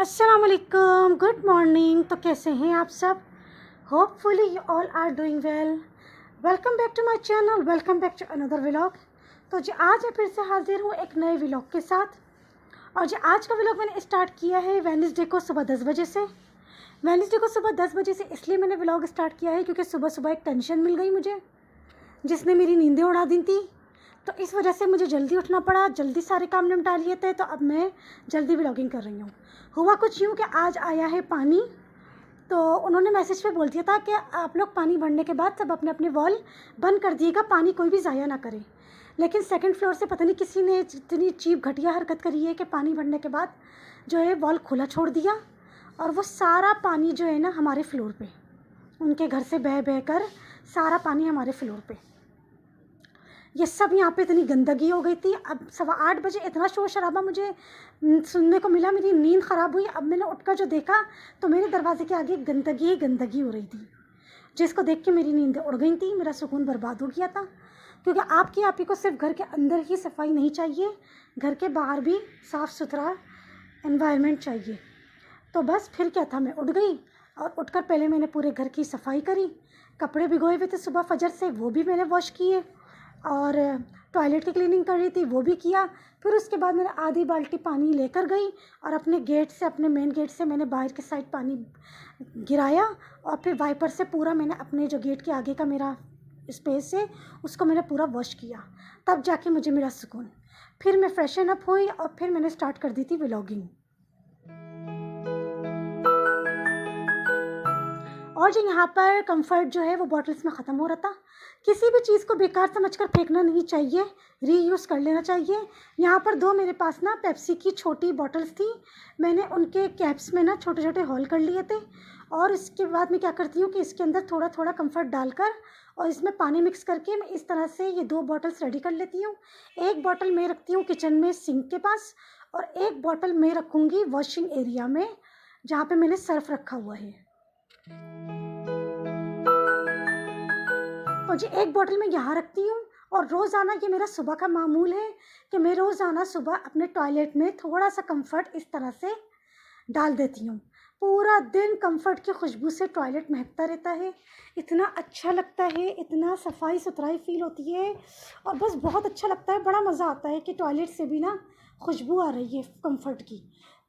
अस्सलाम वालेकुम, good morning. तो कैसे हैं आप सब? Hopefully you all are doing well. Welcome back to my channel, welcome back to another vlog. तो जी आज मैं फिर से हाजिर हूँ एक नए व्लॉग के साथ। और जी आज का व्लॉग मैंने स्टार्ट किया है वेडनेसडे को सुबह 10 बजे से। वेडनेसडे को सुबह 10 बजे से इसलिए मैंने व्लॉग स्टार्ट किया है क्योंकि सुबह सुबह एक टेंशन मिल गई मुझे जिसने मेरी नींदें उड़ा दी थी। तो इस वजह से मुझे जल्दी उठना पड़ा, जल्दी सारे काम निपटा लिए थे। तो अब मैं जल्दी व्लॉगिंग कर रही हूँ। हुआ कुछ यूँ कि आज आया है पानी, तो उन्होंने मैसेज पे बोल दिया था कि आप लोग पानी भरने के बाद सब अपने अपने वॉल बंद कर दिएगा, पानी कोई भी ज़ाया ना करे। लेकिन सेकंड फ्लोर से पता नहीं किसी ने इतनी चीप घटिया हरकत करी है कि पानी भरने के बाद जो है वॉल खुला छोड़ दिया और वो सारा पानी जो है ना हमारे फ्लोर पे, उनके घर से बह बह कर सारा पानी हमारे फ्लोर पे। ये सब यहाँ पे इतनी गंदगी हो गई थी। अब 8:15 बजे इतना शोर शराबा मुझे सुनने को मिला, मेरी नींद ख़राब हुई। अब मैंने उठकर जो देखा तो मेरे दरवाजे के आगे गंदगी ही गंदगी हो रही थी, जिसको देख के मेरी नींद उड़ गई थी, मेरा सुकून बर्बाद हो गया था। क्योंकि आपकी आप ही को सिर्फ घर के अंदर ही सफाई नहीं चाहिए, घर के बाहर भी साफ़ सुथरा एनवायरनमेंट चाहिए। तो बस फिर क्या था, मैं उठ गई और उठकर पहले मैंने पूरे घर की सफाई करी। कपड़े भिगोए हुए थे सुबह फजर से, वो भी मैंने वॉश किए। और टॉयलेट की क्लीनिंग कर रही थी, वो भी किया। फिर उसके बाद मैंने आधी बाल्टी पानी लेकर गई और अपने गेट से, अपने मेन गेट से मैंने बाहर के साइड पानी गिराया और फिर वाइपर से पूरा मैंने अपने जो गेट के आगे का मेरा स्पेस है उसको मैंने पूरा वॉश किया। तब जाके मुझे मेरा सुकून। फिर मैं फ्रेशन अप हुई और फिर मैंने स्टार्ट कर दी थी व्लॉगिंग। और जो यहाँ पर कंफर्ट जो है वो बॉटल्स में ख़त्म हो रहा था। किसी भी चीज़ को बेकार समझकर फेंकना नहीं चाहिए, रीयूज़ कर लेना चाहिए। यहाँ पर 2 मेरे पास ना पेप्सी की छोटी बॉटल्स थी, मैंने उनके कैप्स में ना छोटे छोटे होल कर लिए थे। और इसके बाद मैं क्या करती हूँ कि इसके अंदर थोड़ा थोड़ा कंफर्ट डालकर और इसमें पानी मिक्स करके मैं इस तरह से ये 2 बॉटल्स रेडी कर लेती हूँ। एक बॉटल मैं रखती हूँ किचन में सिंक के पास और एक बॉटल मैं रखूँगी वॉशिंग एरिया में जहाँ पर मैंने सर्फ रखा हुआ है। तो जी एक बॉटल मैं यहाँ रखती हूँ और रोज़ाना ये मेरा सुबह का मामूल है कि मैं रोज़ाना सुबह अपने टॉयलेट में थोड़ा सा कंफर्ट इस तरह से डाल देती हूँ। पूरा दिन कंफर्ट की खुशबू से टॉयलेट महकता रहता है, इतना अच्छा लगता है, इतना सफाई सुथराई फील होती है और बस बहुत अच्छा लगता है। बड़ा मज़ा आता है कि टॉयलेट से भी ना खुशबू आ रही है कंफर्ट की।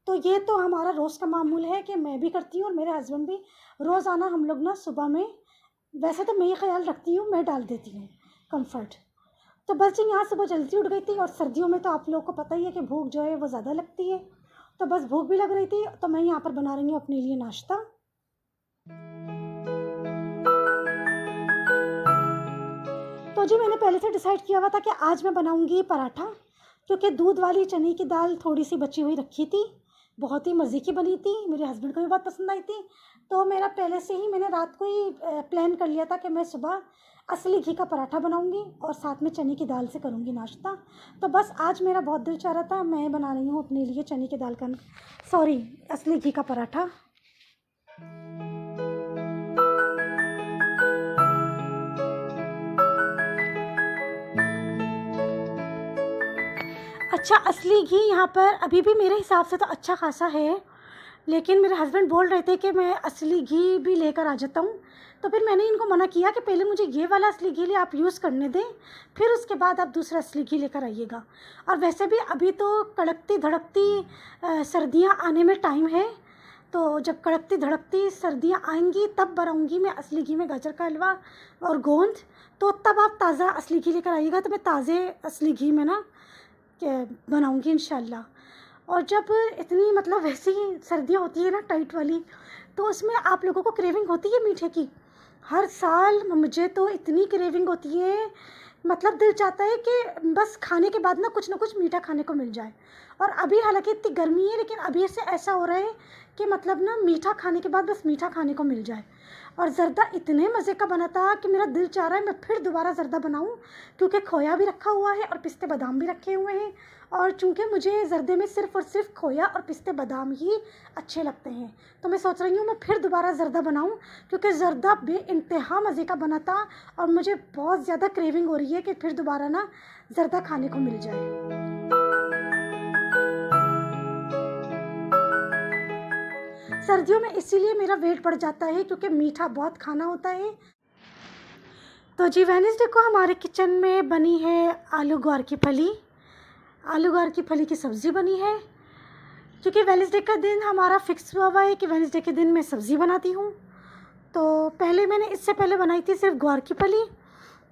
तो ये तो हमारा रोज़ का मामूल है कि मैं भी करती हूँ और मेरे हस्बैंड भी। रोज़ाना हम लोग ना सुबह में, वैसे तो मैं ये ख्याल रखती हूँ, मैं डाल देती हूँ कंफर्ट। तो बस जी यहाँ सुबह जल्दी उठ गई थी और सर्दियों में तो आप लोगों को पता ही है कि भूख जो है वो ज़्यादा लगती है। तो बस भूख भी लग रही थी तो मैं यहाँ पर बना रही हूँ अपने लिए नाश्ता। तो जी मैंने पहले से डिसाइड किया हुआ था कि आज मैं बनाऊँगी पराठा, क्योंकि दूध वाली चने की दाल थोड़ी सी बची हुई रखी थी, बहुत ही मज़े की बनी थी, मेरे हस्बैंड को भी बहुत पसंद आई थी। तो मेरा पहले से ही, मैंने रात को ही प्लान कर लिया था कि मैं सुबह असली घी का पराठा बनाऊंगी और साथ में चने की दाल से करूंगी नाश्ता। तो बस आज मेरा बहुत दिल चाह रहा था, मैं बना रही हूँ अपने लिए चने की दाल का, सॉरी, असली घी का पराठा। अच्छा, असली घी यहाँ पर अभी भी मेरे हिसाब से तो अच्छा खासा है, लेकिन मेरे हस्बैंड बोल रहे थे कि मैं असली घी भी लेकर आ जाता हूँ। तो फिर मैंने इनको मना किया कि पहले मुझे ये वाला असली घी आप यूज़ करने दें, फिर उसके बाद आप दूसरा असली घी लेकर आइएगा। और वैसे भी अभी तो कड़कती धड़कती सर्दियाँ आने में टाइम है, तो जब कड़कती धड़कती सर्दियाँ आएंगी तब बनाऊँगी मैं असली घी में गाजर का हलवा और गोंद। तो तब आप ताज़ा असली घी लेकर आइएगा, तो मैं ताज़े असली घी में ना बनाऊँगी इंशाल्लाह। और जब इतनी मतलब वैसी सर्दियाँ होती है ना टाइट वाली, तो उसमें आप लोगों को क्रेविंग होती है मीठे की। हर साल मुझे तो इतनी क्रेविंग होती है, मतलब दिल चाहता है कि बस खाने के बाद ना कुछ मीठा खाने को मिल जाए। और अभी हालांकि इतनी गर्मी है, लेकिन अभी से ऐसा हो रहा है कि मतलब ना मीठा खाने के बाद बस मीठा खाने को मिल जाए। और ज़र्दा इतने मज़े का बना था कि मेरा दिल चाह रहा है मैं फिर दोबारा ज़र्दा बनाऊं, क्योंकि खोया भी रखा हुआ है और पिस्ते बादाम भी रखे हुए हैं। और चूँकि मुझे ज़र्दे में सिर्फ़ और सिर्फ खोया और पिस्ते बादाम ही अच्छे लगते हैं, तो मैं सोच रही हूँ मैं फिर दोबारा ज़र्दा बनाऊं, क्योंकि ज़र्दा बेइंतहा मज़े का बना था और मुझे बहुत ज़्यादा क्रेविंग हो रही है कि फिर दोबारा ना ज़र्दा खाने को मिल जाए। सर्दियों में इसीलिए मेरा वेट बढ़ जाता है क्योंकि मीठा बहुत खाना होता है। तो जी वेडनेसडे को हमारे किचन में बनी है आलू ग्वार की फली। आलू ग्वार की फली की सब्ज़ी बनी है क्योंकि वेडनेसडे का दिन हमारा फिक्स हुआ हुआ है कि वेडनेसडे के दिन मैं सब्ज़ी बनाती हूँ। तो पहले मैंने इससे पहले बनाई थी सिर्फ ग्वार की फली।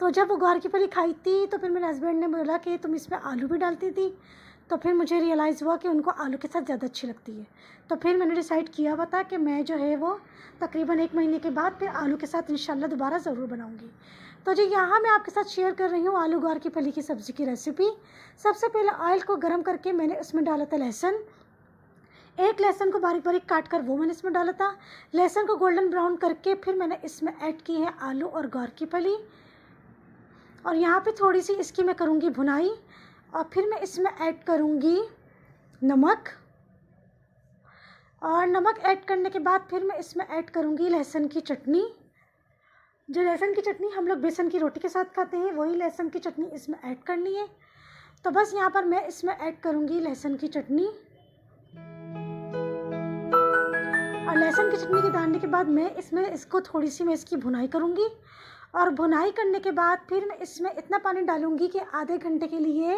तो जब वो ग्वार की फली खाई थी तो फिर मेरे हस्बैंड ने बोला कि तुम इसमें आलू भी डालती थी। तो फिर मुझे रियलाइज़ हुआ कि उनको आलू के साथ ज़्यादा अच्छी लगती है। तो फिर मैंने डिसाइड किया हुआ था कि मैं जो है वो तकरीबन 1 महीने के बाद फिर आलू के साथ इंशाल्लाह दोबारा ज़रूर बनाऊँगी। तो जी यहाँ मैं आपके साथ शेयर कर रही हूँ आलू ग्वार की फली की सब्ज़ी की रेसिपी। सबसे पहले ऑयल को गर्म करके मैंने उसमें डाला था लहसुन। एक लहसुन को बारीक बारीक काट कर वो मैंने इसमें डाला था। लहसुन को गोल्डन ब्राउन करके फिर मैंने इसमें ऐड की है आलू और ग्वार की फली। और यहाँ पे थोड़ी सी इसकी मैं करूँगी भुनाई और फिर मैं इसमें ऐड करूँगी नमक। और नमक ऐड करने के बाद फिर मैं इसमें ऐड करूँगी लहसुन की चटनी। जो लहसुन की चटनी हम लोग बेसन की रोटी के साथ खाते हैं वही लहसुन की चटनी इसमें ऐड करनी है। तो बस यहाँ पर मैं इसमें ऐड करूँगी लहसुन की चटनी। और लहसुन की चटनी के डालने के बाद मैं इसको थोड़ी सी मैं इसकी भुनाई करूँगी। और भुनाई करने के बाद फिर मैं इसमें इतना पानी डालूँगी कि आधे घंटे के लिए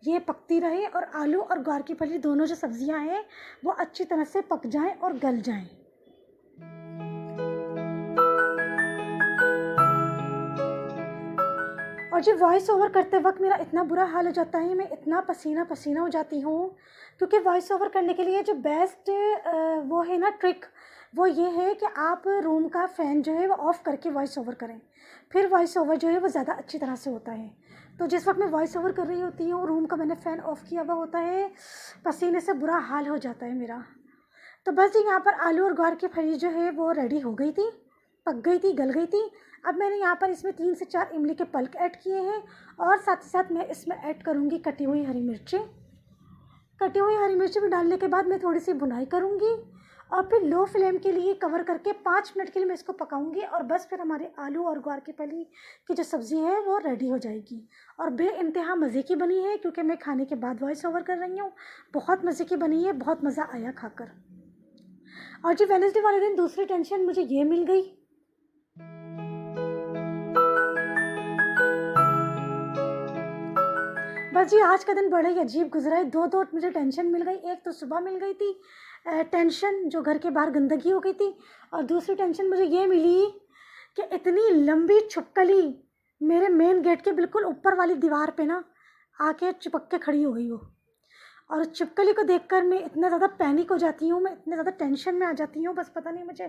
ये पकती रहे और आलू और ग्वार की फली दोनों जो सब्जियां हैं वो अच्छी तरह से पक जाएं और गल जाएं। और जो वॉइस ओवर करते वक्त मेरा इतना बुरा हाल हो जाता है, मैं इतना पसीना पसीना हो जाती हूँ क्योंकि वॉइस ओवर करने के लिए जो बेस्ट वो है ना ट्रिक, वो ये है कि आप रूम का फ़ैन जो है वो ऑफ़ करके वॉइस ओवर करें, फिर वॉइस ओवर जो है वो ज़्यादा अच्छी तरह से होता है। तो जिस वक्त मैं वॉइस ओवर कर रही होती हूँ रूम का मैंने फ़ैन ऑफ़ किया हुआ होता है, पसीने से बुरा हाल हो जाता है मेरा। तो बस जी यहाँ पर आलू और ग्वार की फली जो है वो रेडी हो गई थी, पक गई थी, गल गई थी। अब मैंने यहाँ पर इसमें 3 से 4 इमली के पल्प ऐड किए हैं और साथ ही साथ मैं इसमें ऐड करूँगी कटी हुई हरी मिर्चें। कटी हुई हरी मिर्ची भी डालने के बाद मैं थोड़ी सी भुनाई करूँगी और फिर लो फ्लेम के लिए कवर करके 5 मिनट के लिए मैं इसको पकाऊंगी। और बस फिर हमारी आलू और ग्वार की फली की जो सब्ज़ी है वो रेडी हो जाएगी और बेइंतहा मज़े की बनी है क्योंकि मैं खाने के बाद वॉइस ओवर कर रही हूँ। बहुत मज़े की बनी है, बहुत मज़ा आया खाकर। और जी वेडनेसडे वाले दिन दूसरी टेंशन मुझे ये मिल गई, बस जी आज का दिन बड़ा ही अजीब गुजरा है। दो मुझे टेंशन मिल गई। एक तो सुबह मिल गई थी टेंशन जो घर के बाहर गंदगी हो गई थी, और दूसरी टेंशन मुझे ये मिली कि इतनी लंबी छिपकली मेरे मेन गेट के बिल्कुल ऊपर वाली दीवार पे ना आके चिपक के खड़ी हो गई हो। और छिपकली को देखकर मैं इतना ज़्यादा पैनिक हो जाती हूँ, मैं इतने ज़्यादा टेंशन में आ जाती हूँ, बस पता नहीं मुझे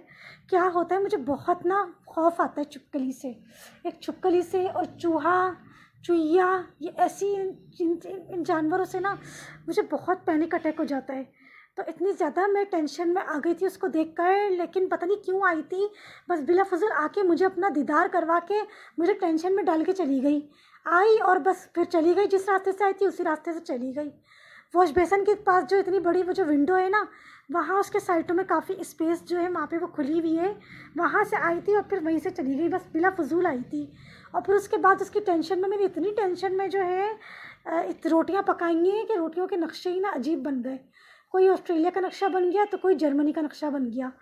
क्या होता है। मुझे बहुत ना खौफ आता है छिपकली से, एक छिपकली से और चूहा चुईया, ये ऐसी इन जानवरों से ना मुझे बहुत पैनिक अटैक हो जाता है। तो इतनी ज़्यादा मैं टेंशन में आ गई थी उसको देखकर, लेकिन पता नहीं क्यों आई थी, बस बिला फजूल आके मुझे अपना दीदार करवा के मुझे टेंशन में डाल के चली गई। आई और बस फिर चली गई, जिस रास्ते से आई थी उसी रास्ते से चली गई। वॉश बेसन के पास जो इतनी बड़ी वो जो विंडो है ना, वहाँ उसके साइडों में काफ़ी स्पेस जो है वहाँ पे वो खुली हुई है, वहाँ से आई थी और फिर वहीं से चली गई, बस बिला फजूल आई थी। और फिर उसके बाद उसकी टेंशन में, मेरी इतनी टेंशन में जो है रोटियाँ पकाएंगी कि रोटियों के नक्शे ही ना अजीब बन गए। कोई ऑस्ट्रेलिया का नक्शा बन गया तो कोई जर्मनी का नक्शा बन गया।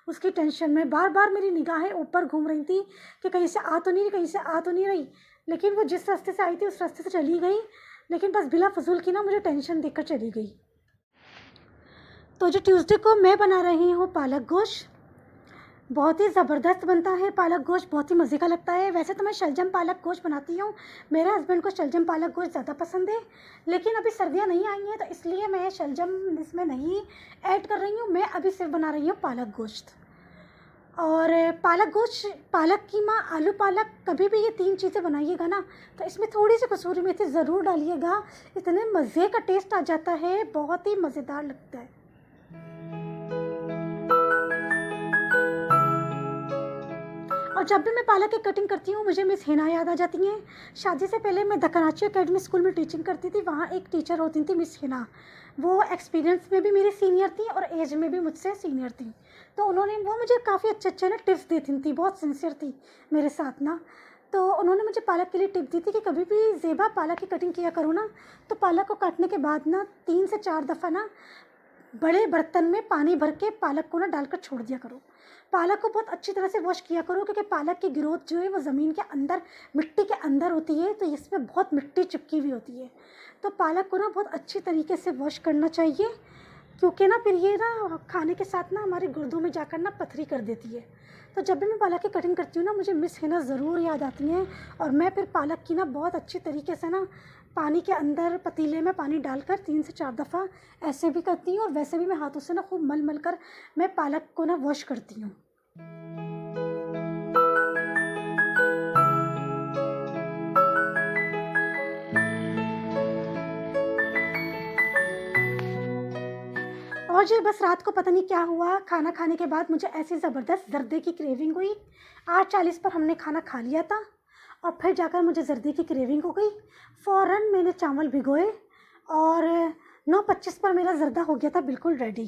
उसकी टेंशन में बार बार मेरी निगाहें ऊपर घूम रही थी कि कहीं से आ तो नहीं रही, कहीं से आ तो नहीं रही, लेकिन वो जिस रास्ते से आई थी उस रास्ते से चली गई। लेकिन बस बिला फजूल की ना मुझे टेंशन देखकर चली गई। तो जो ट्यूसडे को मैं बना रही हूँ पालक गोश्त, बहुत ही ज़बरदस्त बनता है पालक गोश्त, बहुत ही मज़े का लगता है। वैसे तो मैं शलजम पालक गोश्त बनाती हूँ, मेरे हस्बैंड को शलजम पालक गोश्त ज़्यादा पसंद है, लेकिन अभी सर्दियाँ नहीं आई हैं तो इसलिए मैं शलजम इसमें नहीं ऐड कर रही हूँ। मैं अभी सिर्फ बना रही हूँ पालक गोश्त। और पालक गोश्त, पालक कीमा, आलू पालक, कभी भी ये 3 चीज़ें बनाइएगा ना तो इसमें थोड़ी सी कसूरी मेथी ज़रूर डालिएगा, इतने मज़े का टेस्ट आ जाता है, बहुत ही मज़ेदार लगता है। और जब भी मैं पालक की कटिंग करती हूँ मुझे मिस हिना याद आ जाती हैं। शादी से पहले मैं द कराची अकेडमी स्कूल में टीचिंग करती थी, वहाँ एक टीचर होती थी मिस हिना, वो एक्सपीरियंस में भी मेरी सीनियर थी और एज में भी मुझसे सीनियर थी। तो वो मुझे काफ़ी अच्छे अच्छे ना टिप्स देती थी, बहुत सिंसियर थी मेरे साथ ना। तो उन्होंने मुझे पालक के लिए टिप दी थी कि कभी भी ज़ेबा पालक की कटिंग किया करो ना तो पालक को काटने के बाद ना 3 से 4 दफ़ा ना बड़े बर्तन में पानी भर के पालक को ना डालकर छोड़ दिया करो। पालक को बहुत अच्छी तरह से वॉश किया करो, क्योंकि पालक की ग्रोथ जो है वो ज़मीन के अंदर, मिट्टी के अंदर होती है, तो इसमें बहुत मिट्टी चिपकी हुई होती है। तो पालक को ना बहुत अच्छी तरीके से वॉश करना चाहिए, क्योंकि ना फिर ये ना खाने के साथ ना हमारे गुर्दों में जाकर ना पथरी कर देती है। तो जब भी मैं पालक की कटिंग करती हूँ ना, मुझे मिस हिना ज़रूर याद आती हैं, और मैं फिर पालक की ना बहुत अच्छी तरीके से ना पानी के अंदर पतीले में पानी डालकर 3 से 4 दफ़ा ऐसे भी करती हूँ, और वैसे भी मैं हाथों से ना खूब मल मल कर मैं पालक को ना वॉश करती हूँ। और जी बस रात को पता नहीं क्या हुआ, खाना खाने के बाद मुझे ऐसी ज़बरदस्त ज़र्दे की क्रेविंग हुई। 8:40 पर हमने खाना खा लिया था, और फिर जाकर मुझे ज़र्दे की क्रेविंग हो गई। फ़ौरन मैंने चावल भिगोए, और 9:25 पर मेरा ज़र्दा हो गया था बिल्कुल रेडी।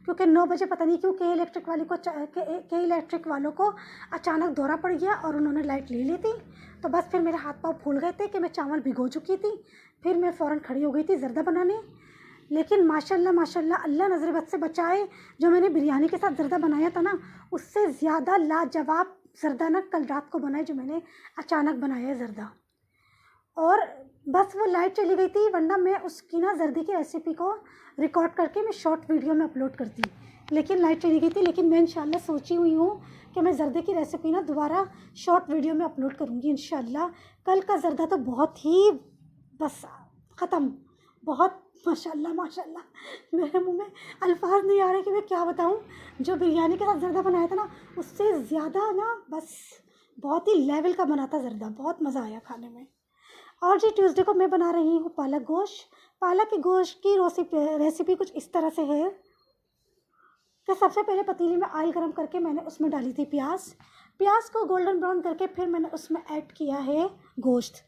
क्योंकि 9 बजे पता नहीं क्यों के इलेक्ट्रिक वालों को अचानक दौरा पड़ गया, और उन्होंने लाइट ले ली थी। तो बस फिर मेरे हाथ पाँव फूल गए थे कि मैं चावल भिगो चुकी थी। फिर मैं फ़ौरन खड़ी हो गई थी ज़र्दा बनाने। लेकिन माशाल्लाह माशाल्लाह अल्लाह नज़र बद से बचाए, जो मैंने बिरयानी के साथ ज़र्दा बनाया था ना, उससे ज़्यादा लाजवाब ज़र्दा ना कल रात को बनाए, जो मैंने अचानक बनाया है ज़र्दा। और बस वो लाइट चली गई थी, वरना मैं उसकी ना ज़र्दे की रेसिपी को रिकॉर्ड करके मैं शॉर्ट वीडियो में अपलोड करती। लेकिन लाइट चली गई थी। लेकिन मैं इंशाल्लाह सोची हुई हूँ कि मैं ज़र्दे की रेसिपी ना दोबारा शॉर्ट वीडियो में अपलोड करूँगी इंशाल्लाह। कल का ज़र्दा तो बहुत ही बस ख़त्म, बहुत माशाल्लाह माशाल्लाह, मेरे मुंह में अल्फाज नहीं आ रहे कि मैं क्या बताऊं। जो बिरयानी के साथ ज़र्दा बनाया था ना, उससे ज़्यादा ना बस बहुत ही लेवल का बना था ज़र्दा, बहुत मज़ा आया खाने में। और जी ट्यूसडे को मैं बना रही हूँ पालक गोश्त। पालक के गोश्त की रेसिपी कुछ इस तरह से है कि सबसे पहले पतीले में ऑयल गरम करके मैंने उसमें डाली थी प्याज को गोल्डन ब्राउन करके फिर मैंने उसमें ऐड किया है गोश्त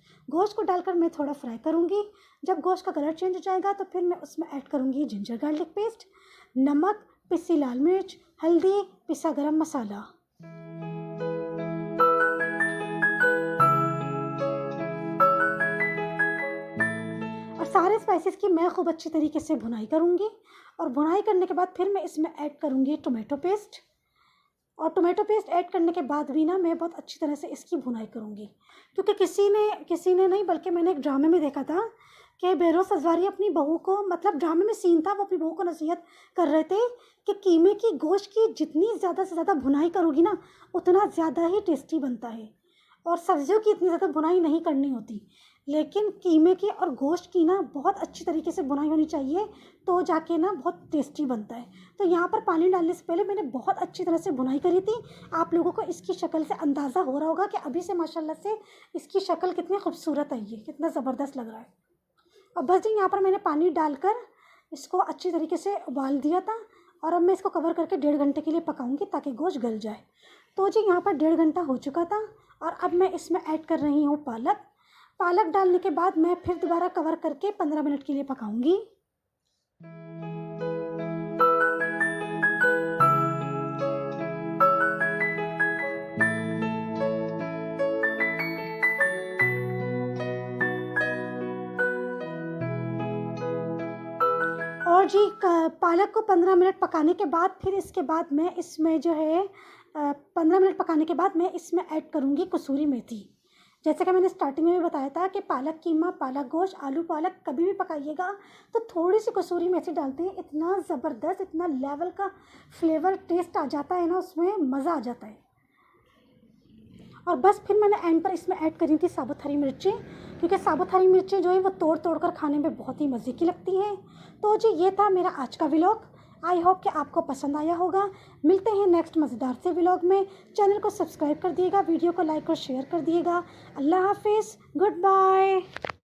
को डालकर मैं थोड़ा फ्राई करूँगी। जब गोश्त का कलर चेंज हो जाएगा तो फिर मैं उसमें ऐड करूँगी जिंजर गार्लिक पेस्ट, नमक, पिसी लाल मिर्च, हल्दी, पिसा गरम मसाला। और सारे स्पाइसेस की मैं खूब अच्छी तरीके से भुनाई करूँगी, और भुनाई करने के बाद फिर मैं इसमें ऐड करूँगी टोमेटो पेस्ट। और टोमेटो पेस्ट ऐड करने के बाद भी ना मैं बहुत अच्छी तरह से इसकी भुनाई करूँगी, क्योंकि किसी ने नहीं बल्कि मैंने एक ड्रामे में देखा था कि बेरोज़ अज़वारी अपनी बहू को, मतलब ड्रामे में सीन था, वो अपनी बहू को नसीहत कर रहे थे कि कीमे की गोश्त की जितनी ज़्यादा से ज़्यादा भुनाई करोगी ना, उतना ज़्यादा ही टेस्टी बनता है। और सब्जियों की इतनी ज़्यादा भुनाई नहीं करनी होती, लेकिन कीमे की और गोश्त की ना बहुत अच्छी तरीके से भुनाई होनी चाहिए, तो जाके ना बहुत टेस्टी बनता है। तो यहाँ पर पानी डालने से पहले मैंने बहुत अच्छी तरह से भुनाई करी थी। आप लोगों को इसकी शक्ल से अंदाज़ा हो रहा होगा कि अभी से माशाल्लाह से इसकी शक्ल कितनी खूबसूरत आई है, कितना ज़बरदस्त लग रहा है। और बस जी यहाँ पर मैंने पानी डालकर इसको अच्छी तरीके से उबाल दिया था, और अब मैं इसको कवर करके 1.5 घंटे के लिए पकाऊंगी ताकि गोश्त गल जाए। तो जी यहाँ पर 1.5 घंटा हो चुका था, और अब मैं इसमें ऐड कर रही हूँ पालक डालने के बाद मैं फिर दोबारा कवर करके 15 मिनट के लिए पकाऊंगी। और जी पालक को 15 मिनट पकाने के बाद फिर इसके बाद मैं इसमें जो है 15 मिनट पकाने के बाद मैं इसमें ऐड करूँगी कसूरी मेथी। जैसे कि मैंने स्टार्टिंग में भी बताया था कि पालक कीमा, पालक गोश्त, आलू पालक कभी भी पकाइएगा तो थोड़ी सी कसूरी मेथी डालते हैं, इतना ज़बरदस्त, इतना लेवल का फ्लेवर टेस्ट आ जाता है ना, उसमें मज़ा आ जाता है। और बस फिर मैंने एंड पर इसमें ऐड करी थी साबुत हरी मिर्चें, क्योंकि साबुत हरी मिर्चें जो है वो तोड़ तोड़ कर खाने में बहुत ही मज़े की लगती हैं। तो जी ये था मेरा आज का व्लॉग। आई होप कि आपको पसंद आया होगा। मिलते हैं नेक्स्ट मज़ेदार से व्लॉग में। चैनल को सब्सक्राइब कर दिएगा, वीडियो को लाइक और शेयर कर दिएगा। अल्लाह हाफिज़, गुड बाय।